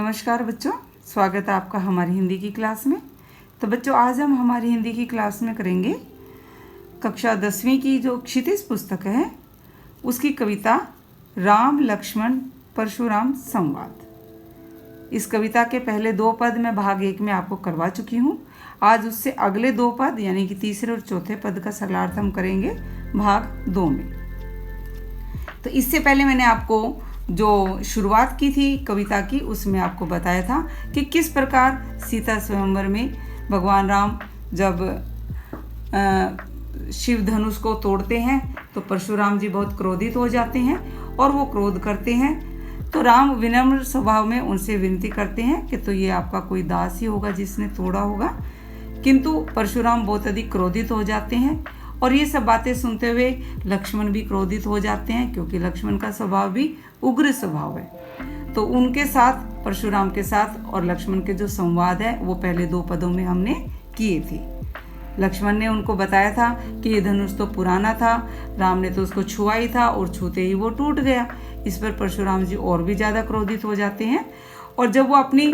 नमस्कार बच्चों, स्वागत है आपका हमारी हिंदी की क्लास में। तो बच्चों, आज हम हमारी हिंदी की क्लास में करेंगे कक्षा 10वीं की जो क्षितिज पुस्तक है उसकी कविता राम लक्ष्मण परशुराम संवाद। इस कविता के पहले 2 पद मैं भाग 1 में आपको करवा चुकी हूँ। आज उससे अगले 2 पद यानी कि तीसरे और चौथे पद का सरलार्थ हम करेंगे भाग 2 में। तो इससे पहले मैंने आपको जो शुरुआत की थी कविता की उसमें आपको बताया था कि किस प्रकार सीता स्वयंवर में भगवान राम जब शिव धनुष को तोड़ते हैं तो परशुराम जी बहुत क्रोधित हो जाते हैं और वो क्रोध करते हैं। तो राम विनम्र स्वभाव में उनसे विनती करते हैं कि तो ये आपका कोई दास ही होगा जिसने तोड़ा होगा, किंतु परशुराम बहुत अधिक क्रोधित हो जाते हैं और ये सब बातें सुनते हुए लक्ष्मण भी क्रोधित हो जाते हैं, क्योंकि लक्ष्मण का स्वभाव भी उग्र स्वभाव है। तो उनके साथ, परशुराम के साथ और लक्ष्मण के जो संवाद है वो पहले 2 पदों में हमने किए थे। लक्ष्मण ने उनको बताया था कि ये धनुष तो पुराना था, राम ने तो उसको छुआ ही था और छूते ही वो टूट गया। इस पर परशुराम जी और भी ज़्यादा क्रोधित हो जाते हैं और जब वो अपनी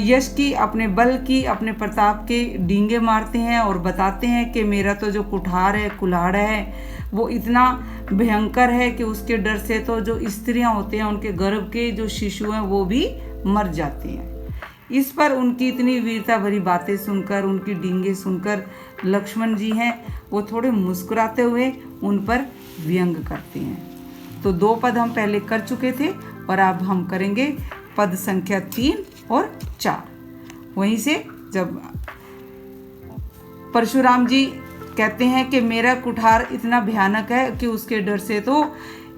यश की, अपने बल की, अपने प्रताप के डींगे मारते हैं और बताते हैं कि मेरा तो जो कुठार है, कुल्हाड़ा है, वो इतना भयंकर है कि उसके डर से तो जो स्त्रियां होती हैं उनके गर्भ के जो शिशु हैं वो भी मर जाती हैं। इस पर उनकी इतनी वीरता भरी बातें सुनकर, उनकी डींगे सुनकर लक्ष्मण जी हैं वो थोड़े मुस्कुराते हुए उन पर व्यंग करते हैं। तो 2 पद हम पहले कर चुके थे और अब हम करेंगे पद संख्या 3 और 4। वहीं से जब परशुराम जी कहते हैं कि मेरा कुठार इतना भयानक है कि उसके डर से तो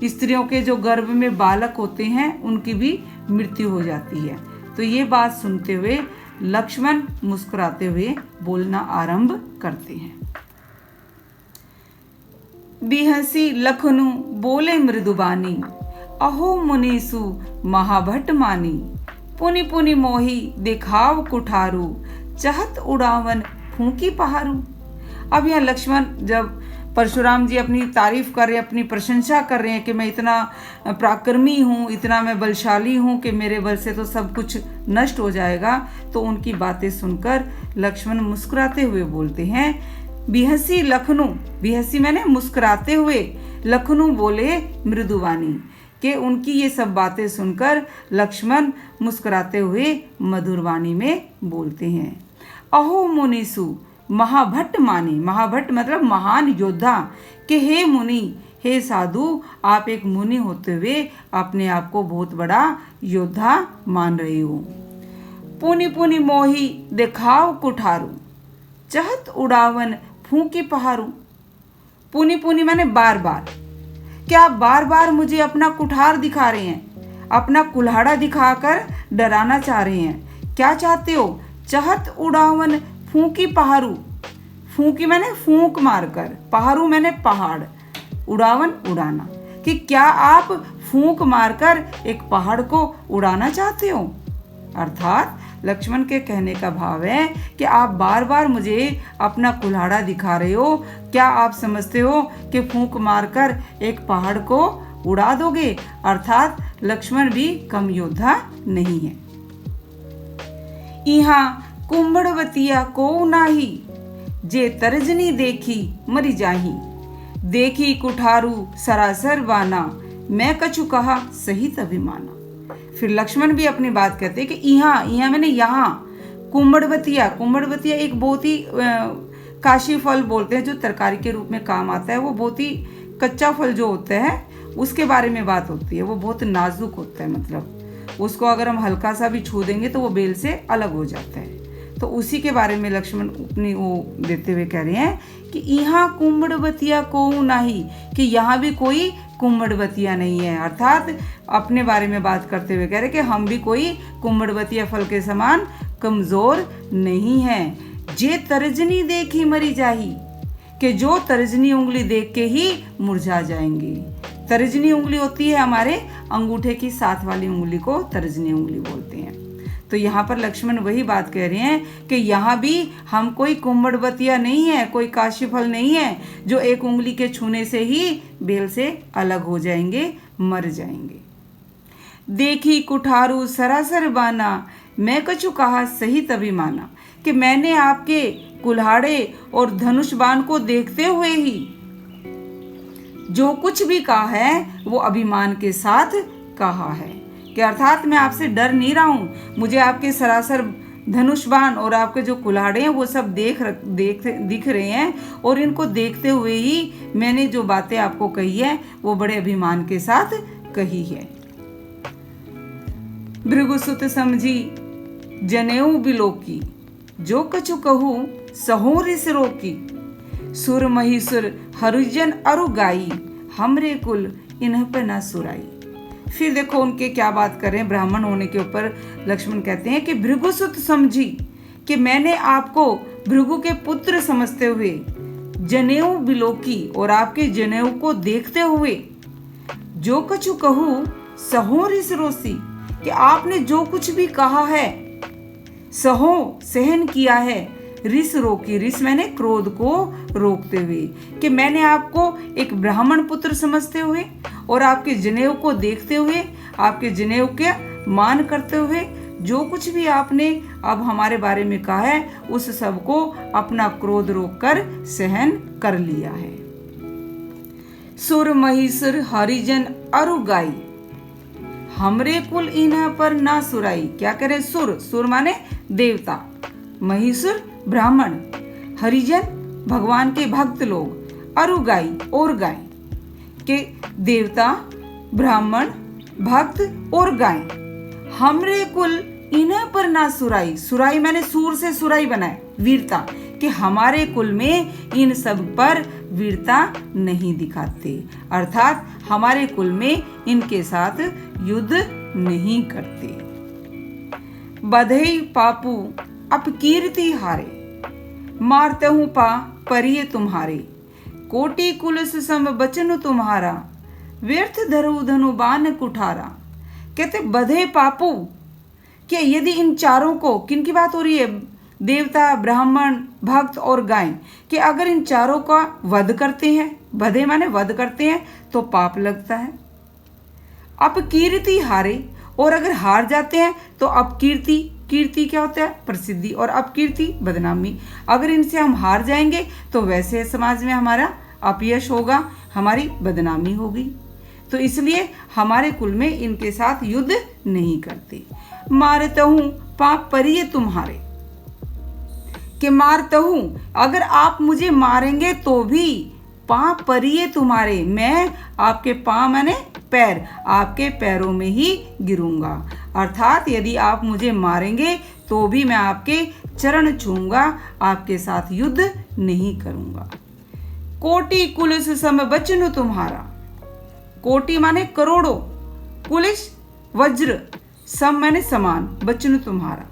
स्त्रियों के जो गर्भ में बालक होते हैं उनकी भी मृत्यु हो जाती है। तो ये बात सुनते हुए लक्ष्मण मुस्कुराते हुए बोलना आरंभ करते हैं। बिहसी लखनु बोले मृदुबानी, अहो मुनीसु महाभट मानी, पुनि पुनि मोही दिखाव कुठारू, चहत उड़ावन फूंकी पहारू। अब यहाँ लक्ष्मण जब परशुराम जी अपनी तारीफ कर रहे हैं, अपनी प्रशंसा कर रहे हैं कि मैं इतना पराक्रमी हूँ, इतना मैं बलशाली हूँ कि मेरे बल से तो सब कुछ नष्ट हो जाएगा, तो उनकी बातें सुनकर लक्ष्मण मुस्कुराते हुए बोलते हैं बिहसी लखनु, बिहसी मैंने मुस्कुराते हुए, लखनु बोले मृदुवानी, कि उनकी ये सब बातें सुनकर लक्ष्मण मुस्कुराते हुए मधुरवाणी में बोलते हैं। अहो मुनीसु महाभट मानी, महाभट मतलब महान योद्धा, कि हे मुनि, हे साधु, आप एक मुनि होते हुए अपने आप को बहुत बड़ा योद्धा मान रहे हो। पुनि पुनि मोही दिखाव कुठारू, चहत उड़ावन फूंकी पहारू। पुनि पुनि माने बार बार, क्या आप बार बार मुझे अपना कुठार दिखा रहे हैं, अपना कुल्हाड़ा दिखाकर डराना चाह रहे हैं। क्या चाहते हो? चहत उड़ावन फूंकी पहारू, फूंकी मैंने फूंक मारकर, पहारू मैंने पहाड़, उड़ावन उड़ाना, कि क्या आप फूंक मारकर एक पहाड़ को उड़ाना चाहते हो। अर्थात लक्ष्मण के कहने का भाव है कि आप बार बार मुझे अपना कुल्हाड़ा दिखा रहे हो, क्या आप समझते हो कि फूंक मारकर एक पहाड़ को उड़ा दोगे। अर्थात लक्ष्मण भी कम योद्धा नहीं है। यहाँ कुंभड़वतिया को नाही, जे तर्जनी देखी मरी जाही, देखी कुठारू सरासर बाना, मैं कछु कहा सहित अभिमाना। फिर लक्ष्मण भी अपनी बात कहते हैं कि यहाँ मैंने यहाँ, कुंभड़वतिया, कुंभड़वतिया एक बहुत ही काशी फल बोलते हैं जो तरकारी के रूप में काम आता है। वो बहुत ही कच्चा फल जो होता है उसके बारे में बात होती है। वो बहुत नाजुक होता है, मतलब उसको अगर हम हल्का सा भी छू देंगे तो वो बेल से अलग हो जाता है। तो उसी के बारे में लक्ष्मण अपनी वो देते हुए कह रहे हैं कि यहाँ कुंभड़वतिया को नाही, कि यहाँ भी कोई कुंभड़वतिया नहीं है। अर्थात अपने बारे में बात करते हुए कह रहे कि हम भी कोई कुंभड़वतिया फल के समान कमजोर नहीं है। जे तर्जनी देखी मरी जाही, कि जो तर्जनी उंगली देख के ही मुरझा जाएंगी। तर्जनी उंगली होती है हमारे अंगूठे की साथ वाली उंगली को तर्जनी उंगली बोलते हैं। तो यहाँ पर लक्ष्मण वही बात कह रहे हैं कि यहाँ भी हम कोई कुंभड़वतिया नहीं है, कोई काशीफल नहीं है जो एक उंगली के छूने से ही बेल से अलग हो जाएंगे, मर जाएंगे। देखी कुठारू सरासर बाना, मैं कछु कहा सही तभी माना। कि मैंने आपके कुल्हाड़े और धनुष बाण को देखते हुए ही जो कुछ भी कहा है वो अभिमान के साथ कहा है। कि अर्थात मैं आपसे डर नहीं रहा हूँ, मुझे आपके सरासर धनुष बाण और आपके जो कुल्हाड़े हैं वो सब दिख रहे हैं, और इनको देखते हुए ही मैंने जो बातें आपको कही है वो बड़े अभिमान के साथ कही है। भृगुसुत समझी जनेऊ बिलोकी, जो कछु कहूँ सहो रिस रोकी। सुर महिसुर हरिजन अरु गाई, हमरे कुल इन्ह पे न सुराई। फिर देखो उनके क्या बात कर रहे हैं ब्राह्मण होने के ऊपर। लक्ष्मण कहते हैं कि भृगुसुत समझी, कि मैंने आपको भृगु के पुत्र समझते हुए, जनेऊ बिलोकी और आपके जनेऊ को देखते हुए, जो कछु कहूँ सहो रिस रोसी, कि आपने जो कुछ भी कहा है सहो सहन किया है, रिस रोकी, रिस मैंने क्रोध को रोकते हुए। कि मैंने आपको एक ब्राह्मण पुत्र समझते हुए और आपके जनेऊ को देखते हुए, आपके जनेऊ के मान करते हुए, जो कुछ भी आपने अब हमारे बारे में कहा है उस सब को अपना क्रोध रोककर सहन कर लिया है। सुर महिसुर हरिजन अरु गाई, हमरे कुल इन्ह पर ना सुराई। क्या करे? सुर, सुर माने देवता, महिसुर ब्राह्मण, हरिजन भगवान के भक्त लोग, अरु गाई और गाय, के देवता ब्राह्मण भक्त और गाय, हमरे कुल इन्ह पर ना सुराई। सुराई मैंने सूर से सुराई बनाए, वीरता, कि हमारे कुल में इन सब पर वीरता नहीं दिखाते, अर्थात हमारे कुल में इनके साथ युद्ध नहीं करते। बधई पापू अपकीर्ति हारे, मारते हूँ पा परिये तुम्हारे, कोटि कुलस सम बचन तुम्हारा, व्यर्थ धरु धनु बान कुठारा। कहते बधे पापू, कि यदि इन चारों को, किन की बात हो रही है? देवता, ब्राह्मण, भक्त और गाय, कि अगर इन चारों का वध करते हैं, बधे माने वध करते हैं, तो पाप लगता है। अपकीर्ति हारे, और अगर हार जाते हैं तो अपकीर्ति, कीर्ति क्या होता है? प्रसिद्धि, और अपकीर्ति बदनामी। अगर इनसे हम हार जाएंगे तो वैसे समाज में हमारा अपयश होगा, हमारी बदनामी होगी। तो इसलिए हमारे कुल में इनके साथ युद्ध नहीं करते। मारता हूँ पाप परिये तुम्हारे, कि मारता हूँ, अगर आप मुझे मारेंगे तो भी पाप परिये तुम्हारे, मैं आपके पाँव माने पैर, आपके पैरों में ही गिरूंगा। अर्थात यदि आप मुझे मारेंगे तो भी मैं आपके चरण छूंगा, आपके साथ युद्ध नहीं करूंगा। कोटि कुलिस सम बचन तुम्हारा, कोटि माने करोड़ों, कुलिस वज्र, सम माने समान, बचन तुम्हारा,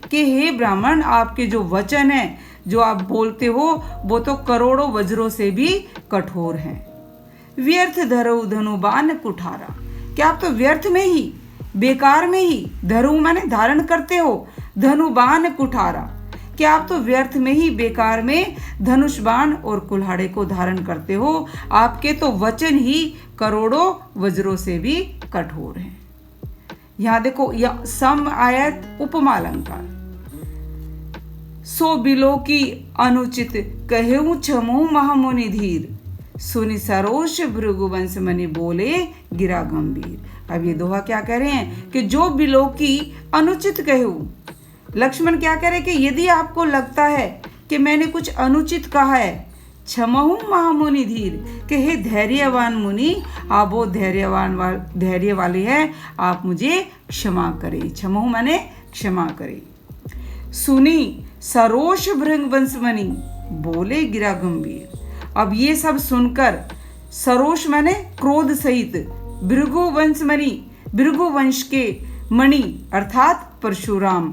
कि हे ब्राह्मण आपके जो वचन है, जो आप बोलते हो वो तो करोड़ों वज्रों से भी कठोर हैं। व्यर्थ धरु धनु बान कुठारा, क्या आप तो व्यर्थ में ही, बेकार में ही, धरु माने धारण करते हो, धनु बान कुठारा, क्या आप तो व्यर्थ में ही, बेकार में धनुष बाण और कुल्हाड़े को धारण करते हो। आपके तो वचन ही करोड़ों वज्रों से भी कठोर हैं। यहाँ देखो, यह सम आयत उपमा अलंकार। सो बिलो की अनुचित कहेऊ छमु महामुनि धीर, सुनि सरोष भृगुवंश मनि बोले गिरा गंभीर। अब ये दोहा क्या कह रहे हैं कि जो बिलो की अनुचित कहूँ, लक्ष्मण क्या कह रहे हैं कि यदि आपको लगता है कि मैंने कुछ अनुचित कहा है, क्षमहु महामुनि धीर, कि हे धैर्यवान मुनि, आप वो धैर्य वाले हैं, आप मुझे क्षमा करें। क्षमहु माने क्षमा करें। सुनी सरोष भृगुवंश मणि बोले गिरा गंभीर। अब ये सब सुनकर, सरोष माने क्रोध सहित, भृगुवंश मणि, भृगुवंश के मणि अर्थात परशुराम,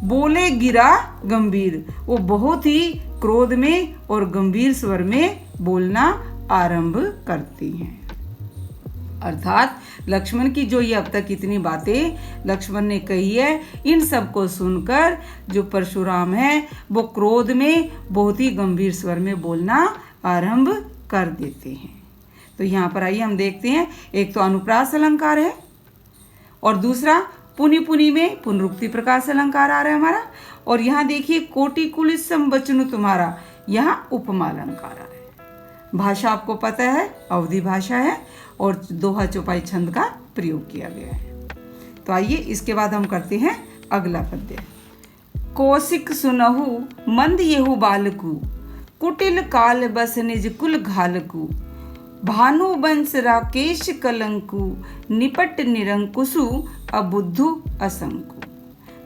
बोले गिरा गंभीर, वो बहुत ही क्रोध में और गंभीर स्वर में बोलना आरंभ करती हैं। अर्थात लक्ष्मण की जो ये अब तक इतनी बातें लक्ष्मण ने कही है, इन सब को सुनकर जो परशुराम है वो क्रोध में बहुत ही गंभीर स्वर में बोलना आरंभ कर देते हैं। तो यहाँ पर आइए हम देखते हैं, एक तो अनुप्रास अलंकार है और दूसरा पुनि पुनि में पुनरुक्ति प्रकाश अलंकार आ रहा है हमारा। और यहाँ देखिए कोटि कुलिसम बचनु तुम्हारा, यहाँ उपमा अलंकार आ रहा है। भाषा आपको पता है अवधि भाषा है और दोहा चौपाई छंद का प्रयोग किया गया है। तो आइए इसके बाद हम करते हैं अगला पद्य। कौशिक सुनहु मंद येहु बालकु, कुटिल काल बस निज कुल घालकु, भानु वंश राकेश कलंकु, निपट निरंकुशु अबुद्धु असंकु।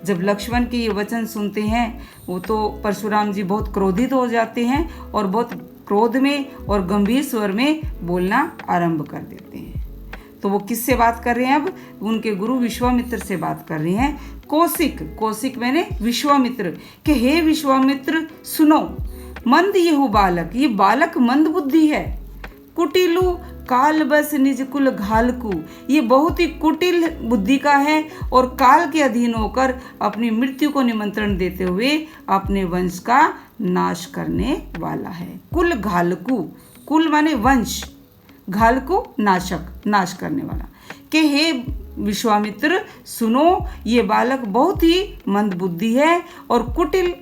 जब लक्ष्मण के ये वचन सुनते हैं वो तो परशुराम जी बहुत क्रोधित हो जाते हैं और बहुत क्रोध में और गंभीर स्वर में बोलना आरंभ कर देते हैं। तो वो किससे बात कर रहे हैं? अब उनके गुरु विश्वामित्र से बात कर रहे हैं। कौशिक, कौशिक मैंने विश्वामित्र, कि हे विश्वामित्र सुनो, मंद येहु बालक, ये बालक मंद बुद्धि है। कुटिलु काल बस निज कुल घालकू, ये बहुत ही कुटिल बुद्धि का है और काल के अधीन होकर अपनी मृत्यु को निमंत्रण देते हुए अपने वंश का नाश करने वाला है। कुल घालकू, कुल माने वंश, घालकू नाशक, नाश करने वाला। कि हे विश्वामित्र सुनो, ये बालक बहुत ही मंद बुद्धि है और कुटिल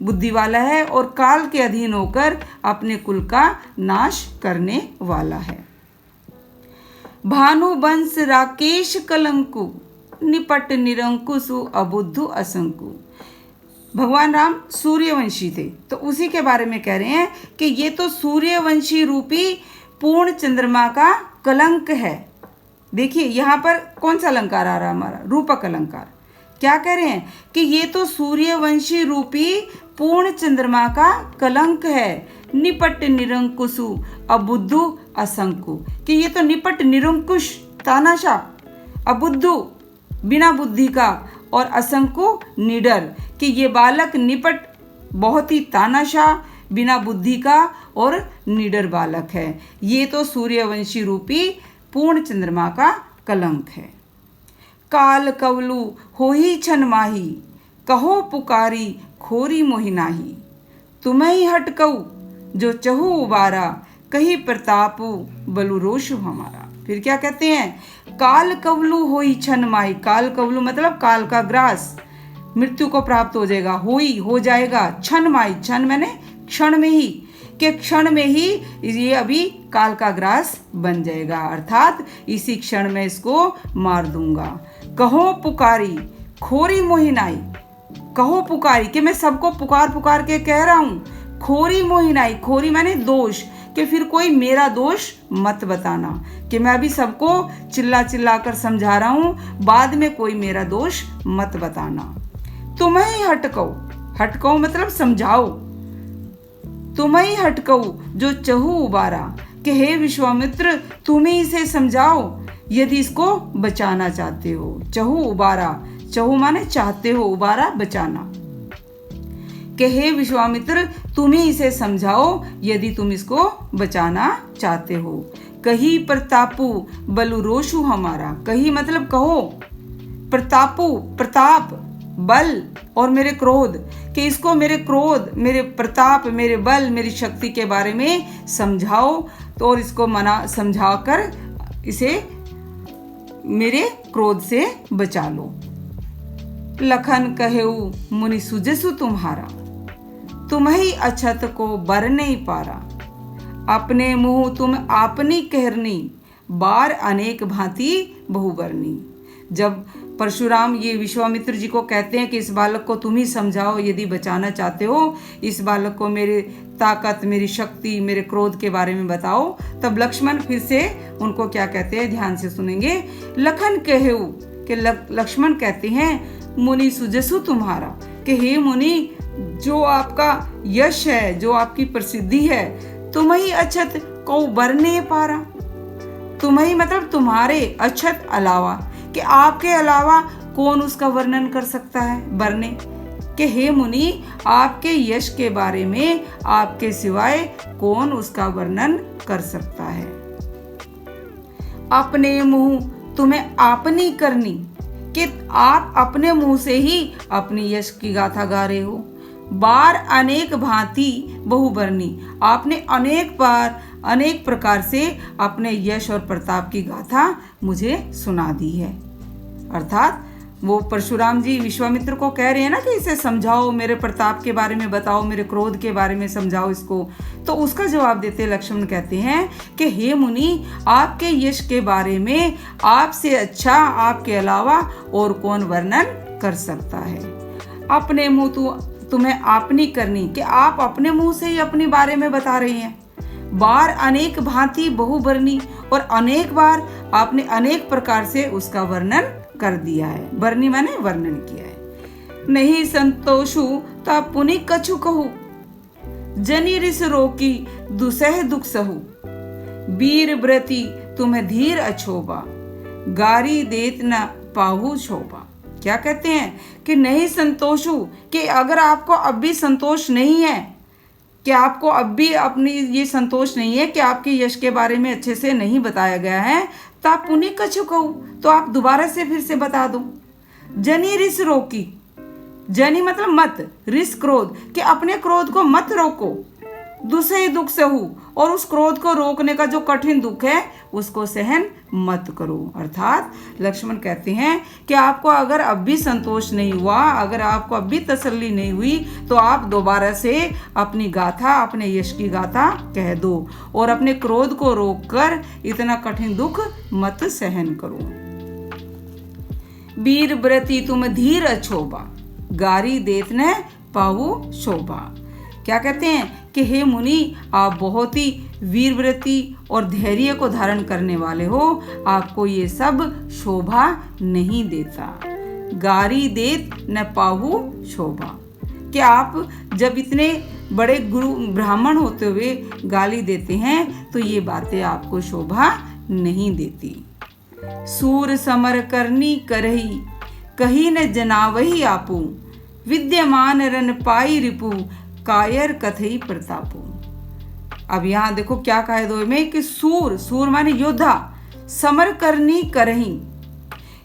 बुद्धि वाला है और काल के अधीन होकर अपने कुल का नाश करने वाला है। भानु वंश राकेश कलंकु, निपट निरंकुशु अबुद्धु असंकु। भगवान राम सूर्यवंशी थे, तो उसी के बारे में कह रहे हैं कि ये तो सूर्यवंशी रूपी पूर्ण चंद्रमा का कलंक है। देखिए यहाँ पर कौन सा अलंकार आ रहा है हमारा? रूपक अलंकार। क्या कह रहे हैं कि ये तो सूर्यवंशी रूपी पूर्ण चंद्रमा का कलंक है। निपट निरंकुशु अबुद्धु असंकु, कि ये तो निपट निरंकुश तानाशाह, अबुद्धु बिना बुद्धि का और असंकु निडर, कि ये बालक निपट बहुत ही तानाशाह बिना बुद्धि का और निडर बालक है। ये तो सूर्यवंशी रूपी पूर्ण चंद्रमा का कलंक है। काल कवलु होही छन माही, कहो पुकारी खोरी मोहि नाही, तुम्हें हटकऊ जो चहु उबारा, कही प्रतापु बलु रोषु हमारा। फिर क्या कहते हैं? काल कवलु होई छन माही, काल कवलु मतलब काल का ग्रास, मृत्यु को प्राप्त हो जाएगा, होई हो जाएगा, छन माही, छन मैंने क्षण में ही, के क्षण में ही ये अभी काल का ग्रास बन जाएगा, अर्थात इसी क्षण में इसको मार दूंगा। कहो पुकारी खोरी मोहि नाई, कहो पुकारी, कि मैं सबको पुकार पुकार के कह रहा हूँ। खोरी मोहि नाई, खोरी माने दोष, कि फिर कोई मेरा दोष मत बताना, कि मैं अभी सबको चिल्ला चिल्ला कर समझा रहा हूँ, बाद में कोई मेरा दोष मत बताना। तुम्हें हटकऊ, हटकऊ मतलब समझाओ, तुम्हें हटकऊ जो चहु उबारा, कि हे विश्वामित्र तुम ही इसे समझाओ यदि इसको बचाना चाहते हो। चहु उबारा, चहु माने चाहते हो, उबारा बचाना। कि हे विश्वामित्र तुम ही इसे समझाओ यदि तुम इसको बचाना चाहते हो। कही प्रतापु बलु रोषु हमारा, कही मतलब कहो, प्रतापु प्रताप, बल और मेरे क्रोध, कि इसको मेरे क्रोध, मेरे प्रताप, मेरे बल, मेरी शक्ति के बारे में समझाओ, तो और इसको मना समझाकर इसे मेरे क्रोध से बचा लो। लखन कहेऊ मुनि सुजसु तुम्हारा, तुम्ही अछत को बर नहीं पारा, अपने मुंह तुम आपनी कहरनी, बार अनेक भांति बहुबरनी। जब परशुराम ये विश्वामित्र जी को कहते हैं कि इस बालक को तुम ही समझाओ यदि बचाना चाहते हो, इस बालक को मेरे ताकत, मेरी शक्ति, मेरे क्रोध के बारे में बताओ, तब लक्ष्मण फिर से उनको क्या कहते हैं, ध्यान से सुनेंगे। लखन कहेऊ, कि लक्ष्मण कहते हैं मुनि सुजसु तुम्हारा, कि हे मुनि जो आपका यश है, जो आपकी प्रसिद्धि है, तुम्ही अछत को बरने पारा, तुम्ही मतलब तुम्हारे, अछत अलावा, कि आपके अलावा कौन उसका वर्णन कर सकता है, बरने, कि हे मुनि आपके यश के बारे में आपके सिवाय कौन उसका वर्णन कर सकता है। अपने मुंह तुम्हें आपनी करनी, कि आप अपने मुंह से ही अपनी यश की गाथा गा रहे हो। बार अनेक भांति बहुबरनी, आपने अनेक बार अनेक प्रकार से अपने यश और प्रताप की गाथा मुझे सुना दी है। अर्थात वो परशुराम जी विश्वामित्र को कह रहे हैं ना कि इसे समझाओ, मेरे प्रताप के बारे में बताओ, मेरे क्रोध के बारे में समझाओ इसको। तो उसका जवाब देते लक्ष्मण कहते हैं कि हे मुनि, आपके यश के बारे में आपसे अच्छा आपके अलावा और कौन वर्णन कर सकता है। अपने मुंह तुम्हें आपनी करनी, कि आप अपने मुंह से ही अपने बारे में बता रही हैं। बार अनेक भांति बहुबरनी, और अनेक बार आपने अनेक प्रकार से उसका वर्णन कर दिया है। बरनी माने वर्णन किया है। नहीं संतोषु ता पुनि कछु कहू, जनी रिस रोकी दुसह दुख सहु। वीर व्रति तुम्हें धीर अछोबा, गारी देत न पाहु शोभा। क्या कहते हैं कि नहीं संतोषु, कि अगर आपको अब भी संतोष नहीं है, कि आपको अब भी अपनी ये संतोष नहीं है कि आपके यश के बारे में अच्छे से नहीं बताया गया है, तो आप पुनि कछु कहू, तो आप दोबारा से फिर से बता दो। जनी रिस रोकी, जनी मतलब मत, रिस क्रोध, कि अपने क्रोध को मत रोको। दूसरे दुख सहू, और उस क्रोध को रोकने का जो कठिन दुख है उसको सहन मत करो। अर्थात लक्ष्मण कहते हैं कि आपको अगर अब भी संतोष नहीं हुआ, अगर आपको अब भी तसल्ली नहीं हुई, तो आप दोबारा से अपनी गाथा, अपने यश की गाथा कह दो और अपने क्रोध को रोककर इतना कठिन दुख मत सहन करो। वीर व्रति तुम धीर अछोबा, गारी देत न पाहु शोभा। क्या कहते हैं कि हे मुनि, आप बहुत ही वीरव्रति और धैर्य को धारण करने वाले हो, आपको ये सब शोभा नहीं देता। गारी देत न पाहु शोभा, कि आप जब इतने बड़े गुरु ब्राह्मण होते हुए गाली देते हैं तो ये बातें आपको शोभा नहीं देती। सूर समर करनी करही, कही न जनावही आपू। विद्यमान रन पाई रिपु, कायर कथई प्रतापो। अब यहाँ देखो क्या कहा है दो में कि सूर, सूर माने योद्धा, समर करनी करही,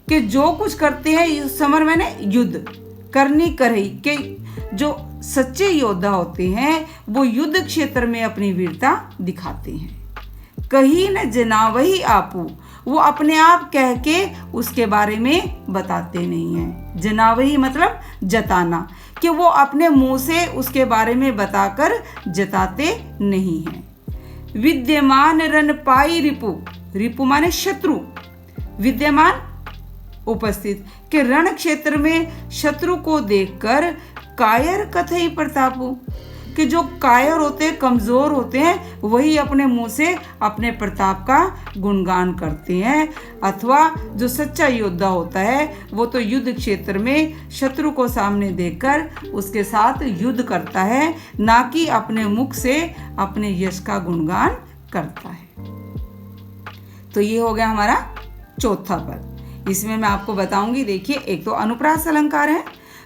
कि जो कुछ करते हैं, समर माने युद्ध, करनी करही, कि जो सच्चे योद्धा होते हैं वो युद्ध क्षेत्र में अपनी वीरता दिखाते हैं। कही न जनावही आपू, वो अपने आप कह के उसके बारे में बताते नहीं हैं। जनावही मतलब जताना, कि वो अपने मुंह से उसके बारे में बताकर जताते नहीं हैं। विद्यमान रन पाई रिपु, रिपु माने शत्रु, विद्यमान उपस्थित, कि रण क्षेत्र में शत्रु को देखकर कायर कथई प्रतापु, कि जो कायर होते हैं, कमजोर होते हैं, वही अपने मुंह से अपने प्रताप का गुणगान करते हैं। अथवा जो सच्चा योद्धा होता है वो तो युद्ध क्षेत्र में शत्रु को सामने देखकर उसके साथ युद्ध करता है, ना कि अपने मुख से अपने यश का गुणगान करता है। तो ये हो गया हमारा चौथा पद। इसमें मैं आपको बताऊंगी, देखिए एक तो अनुप्रास अलंकार है,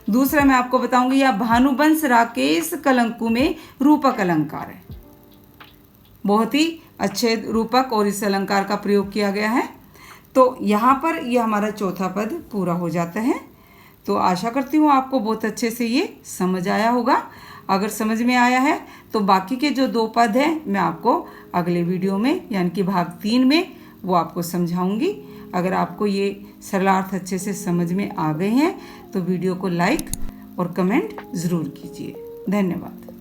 दूसरा मैं आपको बताऊंगी या भानुवंश राकेश कलंकु में रूपक अलंकार है। बहुत ही अच्छे रूपक और इस अलंकार का प्रयोग किया गया है। तो यहाँ पर यह हमारा चौथा पद पूरा हो जाता है। तो आशा करती हूँ आपको बहुत अच्छे से ये समझ आया होगा। अगर समझ में आया है तो बाकी के जो 2 पद हैं मैं आपको अगले वीडियो में यानी कि भाग 3 में वो आपको समझाऊंगी। अगर आपको ये सरलार्थ अच्छे से समझ में आ गए हैं तो वीडियो को लाइक और कमेंट ज़रूर कीजिए। धन्यवाद।